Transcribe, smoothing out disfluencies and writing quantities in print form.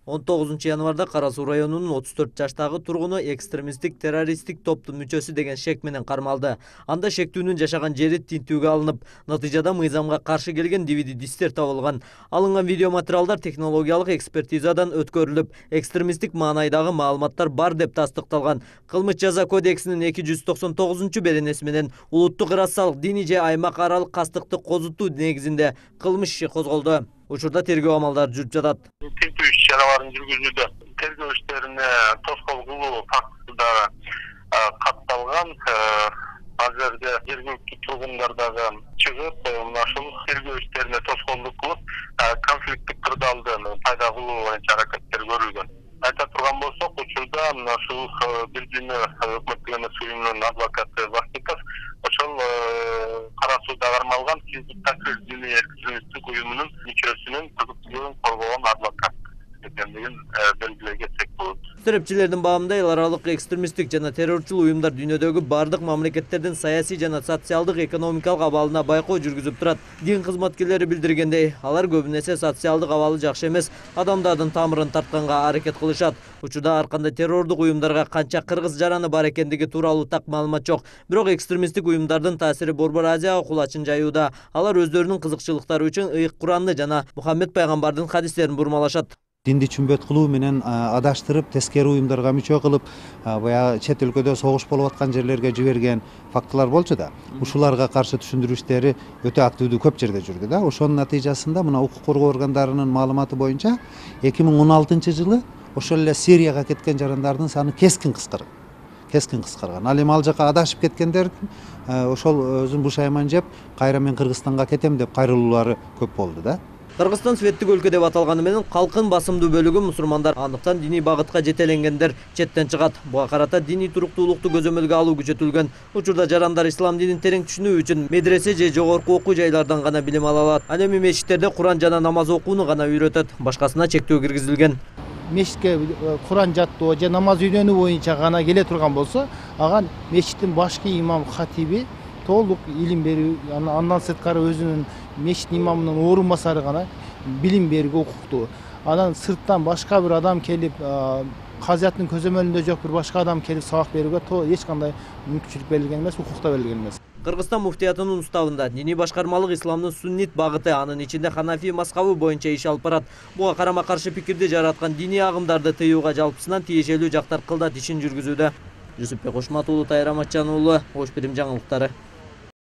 19 январда Кара Суу районунун 34 жаштагы тургуну экстремисттик террористтик топтун мүчөсү деген шек менен кармалды. Анда шектүүнүн жашаган жери тинтүүгө алынып, натыйжада мыйзамга каршы келген DVD-дистер табылган. Алынган видеоматериалдар технологиялык экспертизадан өткөрүлүп, экстремисттик маанайдагы маалыматтар бар деп тастыкталган. Кылмыш жаза кодексинин 299-беренеси менен улуттук ырас-салык, диний же аймак аралык кастыкты козутуу негизинде кылмыш иши козголду. Учурда тергөө амалдары жүрүп жатат. Тинтүү иш-чараларын жүргүзүүдө тергөө иштерине тоскоол кылуу фактысы да катталган. Азырда жергиликтүү тургундар дагы чыгып, ушул тергөө иштерине тоскоолдук кылып, конфликттик кырдаалдын пайда кылуу боюнча аракеттер көрүлгөн. Айта турган болсок, учурда ушул бир күнү өкмөттүк эмес уюмунун адвокаты Вахтиков ошол Кара Сууда кармалган диний экстремисттик уюмунун мүчөсүнүн күдүктүүлүгүн коргогон адвокат экендигин белгилей кетсек болот. Серепчилердин баамында эл аралык экстремисттик жана террорчул уюмдар дүйнөдөгү бардык мамлекеттердин саясий жана социалдык экономикалык абалына байкоо жүргүзүп турат. Дин кызматкерлери билдиргендей, алар көбүнесе социалдык абалы жакшы эмес адамдардын тамырын тартканга аракет кылышат. Учурда ар кандай террордук уюмдарга канча кыргыз жараны бар экендиги тууралуу так маалымат жок. Бирок экстремисттик уюмдардын таасири Борбор Азияга кулачын жаюуда. Алар өздөрүнүн кызыкчылыктары үчүн ыйык Куранды жана Мухаммед пайгамбардын хадистерин бурмалашат. Динди чүмбөт кылуу менен адаштырып, тескери уюмдарга мүчө кылып, баягы чет өлкөдө согуш болуп аткан жерлерге жиберген фактылар болчу да. Ушуларга каршы түшүндүрүү иштери өтө активдүү көп жерде жүрдү да. Ошонун натыйжасында мына укук коргоо органдарынын маалыматы боюнча 2016-жылы ошол эле Сирияга кеткен жарандардын саны кескин кыскарган. Ал эми ал жака адашып кеткендер ошол өзүн бушайман жеп, кайра мен Кыргызстанга кетем деп кайрылуулары көп болду да. Кыргызстан светтик өлкө деп аталганы менен калкын басымдуу бөлүгү мусулмандар, андыктан диний багытка жетеленгендер четтен чыгат. Буга карата диний туруктуулукту көзөмөлгө алуу күчөтүлгөн. Учурда жарандар ислам динин терең түшүнүү үчүн медресе же жогорку окуу жайлардан гана билим ала алат. Ал эми мечиттерде Куран жана намаз окууну гана үйрөтөт. Башкасына чектөө киргизилген. Мешитке Куран жаттоо же намаз үйрөнүү боюнча гана келе турган болсо, ага мешиттин башкы имам хатиби толук илим берүү, андан сырткары өзүнүн мешит имамынын орун басары гана билим берүүгө укуктуу. Анан сырттан башка бир адам келип, казыяттын көзөмөлүндө жок бир башка адам келип сабак берүүгө эч кандай мүмкүнчүлүк берилген эмес, укук да берилген эмес. Кыргызстан муфтиятынын уставында диний башкармалык исламдын суннит багыты, анын ичинде Ханафи мазхабы боюнча иш алып барат. Буга карама каршы пикирди жараткан диний агымдарды тыюуга жалпысынан тиешелүү жактар кылдат ишин жүргүзүүдө. Жусупбек Ошмат уулу, Тайыр Аматжан уулу, Ош Бирим жаңылыктары.